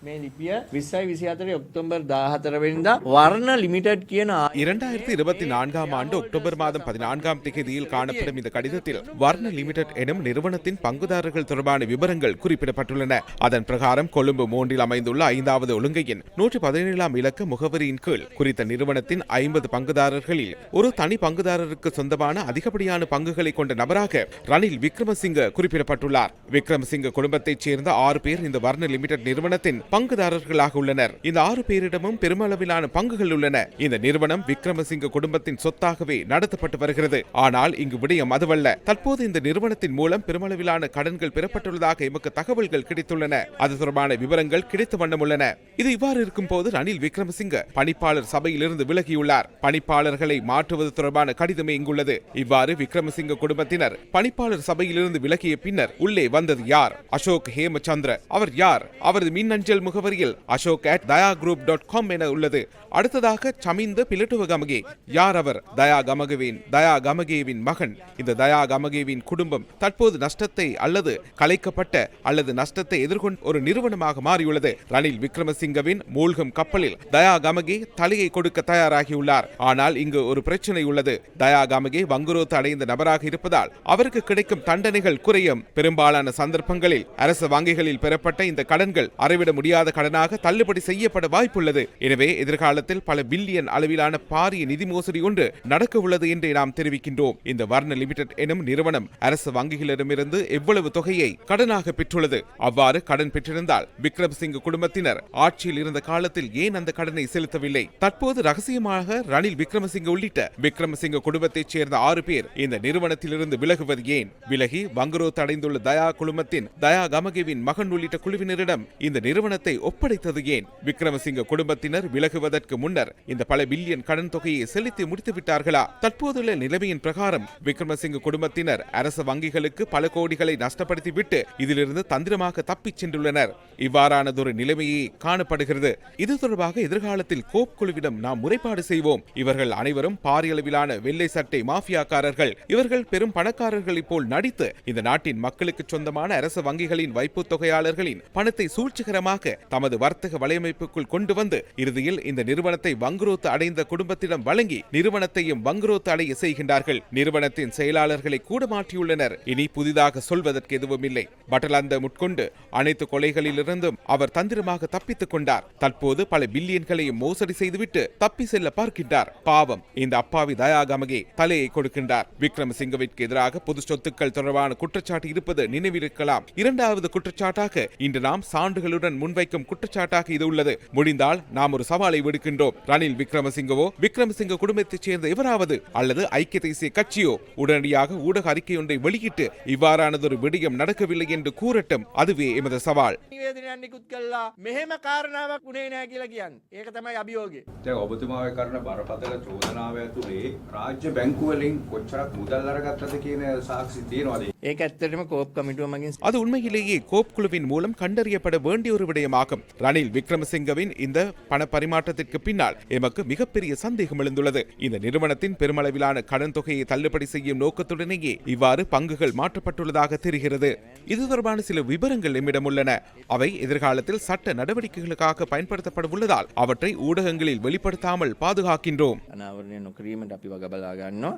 මේ ලිපිය 2024 ඔක්තෝබර් 14 වෙනිදා වර්ණ லிமிடெட் කියන 2024 ஆண்டு அக்டோபர் மாதம் 14ஆம் தேதியில் காணப்படும் இந்த கடிதத்தில் வர்ண லிமிடெட் எனும் நிறுவனத்தின் பங்குதாரர்கள் தொடர்பான விவரங்கள் குறிப்பிடப்பட்டுள்ளன. அதன் பிரகாரம் கொழும்பு 3 அமைந்துள்ள 5வது ஒழுங்கையின் 117ஆம் இலக்க முகவரியின் கீழ் குறித்த நிறுவனத்தின் 50 பங்குதாரர்களில் ஒரு தனி பங்குதாரருக்கு சொந்தமான அதிகப்படியான பங்குகளை கொண்ட நபராக ரணில் விக்ரமசிங்க குறிப்பிடப்பட்டுள்ளார். விக்ரமசிங்க குடும்பத்தைச் சேர்ந்த 6 பேர் இந்த வர்ண லிமிடெட் நிறுவனத்தின் பங்குதாரர்களாக உள்ளனர். இந்த 6 பேரிடமும் பெருமளவிலான பங்குகள் உள்ளன. இந்த நிறுவனம் விக்ரமசிங்க குடும்பத்தின் சொத்தாகவே நடத்தப்பட்டு வருகிறது. ஆனால் இங்கு விடயம் அதுவல்ல. தற்போது இந்த நிறுவனத்தின் மூலம் பெருமளவிலான கடன்கள் பெறப்பட்டுள்ளதாக எமக்கு தகவல்கள் கிடைத்துள்ளன. அது தொடர்பான விவரங்கள் கிடைத்த வண்ணம் உள்ளன. இது இவ்வாறு இருக்கும் போது ரணில் விக்ரமசிங்க பணிப்பாளர் சபையிலிருந்து விலகியுள்ளார். பணிப்பாளர்களை மாற்றுவது தொடர்பான கடிதமே இங்குள்ளது. இவ்வாறு விக்ரமசிங்க குடும்பத்தினர் பணிப்பாளர் சபையிலிருந்து விலகிய பின்னர் உள்ளே வந்தது யார்? அசோக் ஹேமச்சந்திர. அவர் யார்? அவரது மின்னஞ்சல் முகவரியில் ashok@dayagroup.com என உள்ளது. அடுத்ததாக சமிந்த பிலட்டுவகமகே. யார் அவர்? தயா கமகேவின் மகன். இந்த தயா கமகேவின் குடும்பம் தற்போது நஷ்டத்தை அல்லது கலைக்கப்பட்ட அல்லது நஷ்டத்தை எதிர்கொண்ட ஒரு நிறுவனமாக மாறியுள்ளது. ரணில் விக்ரமசிங்கவின் மூழ்கும் கப்பலில் தயா கமகே தலையை கொடுக்க தயாராகியுள்ளார். ஆனால் இங்கு ஒரு பிரச்சனை உள்ளது. தயா கமகே வங்குரோத்து அடைந்த நபராக இருப்பதால் அவருக்கு கிடைக்கும் தண்டனைகள் குறையும். பெரும்பாலான சந்தர்ப்பங்களில் அரசு வங்கிகளில் பெறப்பட்ட இந்த கடன்கள் அறவிட முடியாத கடனாக தள்ளுபடி செய்யப்பட வாய்ப்புள்ளது. எனவே எதிர்காலத்தில் பல பில்லியன் அளவிலான பாரிய நிதி மோசடி ஒன்று நடக்க உள்ளது என்று நாம் தெரிவிக்கின்றோம். இந்த வர்ண லிமிடெட் எனும் நிறுவனம் அரசு வங்கிகளிடமிருந்து எவ்வளவு தொகையை கடனாக பெற்றுள்ளது? அவ்வாறு கடன் பெற்றிருந்தால் விக்ரமசிங்க குடும்பத்தினர் ஆட்சியில் இருந்த காலத்தில் ஏன் அந்த கடனை செலுத்தவில்லை? தற்போது ரகசியமாக ரணில் விக்ரமசிங்க உள்ளிட்ட விக்ரமசிங்க குடும்பத்தைச் சேர்ந்த 6 பேர் இந்த நிறுவனத்திலிருந்து விலகுவது ஏன்? விலகி வங்குரோத்து அடைந்துள்ள தயா குழுமத்தின் தயா கமகேவின் மகன் உள்ளிட்ட குழுவினரிடம் இந்த நிறுவனத்தை ஒப்படைத்தது ஏன்? விக்ரமசிங்க குடும்பத்தினர் விலகுவதற்கு முன்னர் இந்த பல பில்லியன் கடன் தொகையை செலுத்தி முடித்து விட்டார்களா? தற்போதுள்ள நிலைமையின் பிரகாரம் விக்ரமசிங்க குடும்பத்தினர் அரசு வங்கிகளுக்கு பல கோடிகளை நஷ்டப்படுத்திவிட்டு இதிலிருந்து தந்திரமாக தப்பிச் சென்றுள்ளனர். இவ்வாறானதொரு நிலைமையே காணப்படுகிறது. இது தொடர்பாக எதிர்காலத்தில் கோப் குழுவிடம் நாம் முறைப்பாடு செய்வோம். இவர்கள் அனைவரும் பாரியளவிலான வெள்ளை சட்டை மாஃபியாக்காரர்கள். இவர்கள் பெரும் பணக்காரர்களைப் போல் நடித்து இந்த நாட்டின் மக்களுக்கு சொந்தமான அரசு வங்கிகளின் வைப்பு தொகையாளர்களின் பணத்தை சூழ்ச்சிகரமாக தமது வர்த்தக வலையமைப்புக்குள் கொண்டு வந்து இறுதியில் இந்த நிறுவனத்தை வங்குரோத்து அடைந்த குடும்பத்திடம் வழங்கி நிறுவனத்தையும் வங்குரோத்து அடைய செய்கின்றார்கள். நிறுவனத்தின் செயலாளர்களை கூட மாற்றியுள்ளனர். இனி புதிதாக சொல்வதற்கு எதுவும் இல்லை. பட்டலந்த முட்கொண்டு அனைத்து கொலைகளிலிருந்தும் அவர் தந்திரமாக தப்பித்துக் கொண்டார். தற்போது பல பில்லியன்களையும் மோசடி செய்துவிட்டு தப்பி செல்ல பார்க்கின்றார். பாவம், இந்த அப்பாவி தயா கமகே தலையை கொடுக்கின்றார். விக்ரமசிங்கவிற்கு எதிராக பொது சொத்துக்கள் தொடர்பான குற்றச்சாட்டு இருப்பது நினைவிருக்கலாம். இரண்டாவது குற்றச்சாட்டாக இன்று நாம் சான்றுகளுடன் முன்வைக்கும் குற்றச்சாட்டாக இது உள்ளது. முடிந்தால் நாம் ஒரு சவாலை விடுக்கின்றோம். ரணில் விக்ரமசிங்கவோ விக்ரமசிங்க குடும்பத்தைச் சேர்ந்த எவராவது அல்லது ஐக்கிய தேசிய கட்சியோ உடனடியாக ஊடக அறிக்கை ஒன்றை வெளியிட்டு இவ்வாறானதொரு விடயம் நடக்கவில்லை என்று கூறட்டும். அதுவே எமது சவால். මෙහෙම කාරණාවක් උනේ නැහැ කියලා කියන්නේ. ඒක තමයි අභියෝගය. දැන් ඔබතුමාගේ කරන බරපතල චෝදනාව ඇතුලේ රාජ්‍ය බැංකු වලින් කොච්චරක් මුදල් අරගත්තද කියන සාක්ෂි තියෙනවද? ඒක ඇත්තටම කෝප් කමිටුව මගින් அது உண்மையிலேயே கோப் குழுவின் மூலம் கண்டறியப்பட வேண்டிய ஒரு விடயமாகும். ரணில் விக்ரமசிங்கவின் இந்த பண பரிமாற்றத்திற்கு பின்னால் எமக்கு மிகப்பெரிய சந்தேகம் எழுந்துள்ளது. இந்த நிறுவனத்தின் பெருமளவிலான கடன் தொகையை தள்ளுபடி செய்யும் நோக்கத்துடனேயே இவ்வாறு பங்குகள் மாற்றப்பட்டுள்ளதாக தெரிகிறது. இது தொடர்பான சில விவரங்கள் நம்மிடம் உள்ளன. அவை எதிர்காலத்தில் சட்ட நடவடிக்கைகளுக்காக பயன்படுத்தப்பட உள்ளதால் அவற்றை ஊடகங்களில் வெளிப்படுத்தாமல் பாதுகாக்கின்றோம். අනාවරණය නොකිරීමට අපි වග බලා ගන්නවා.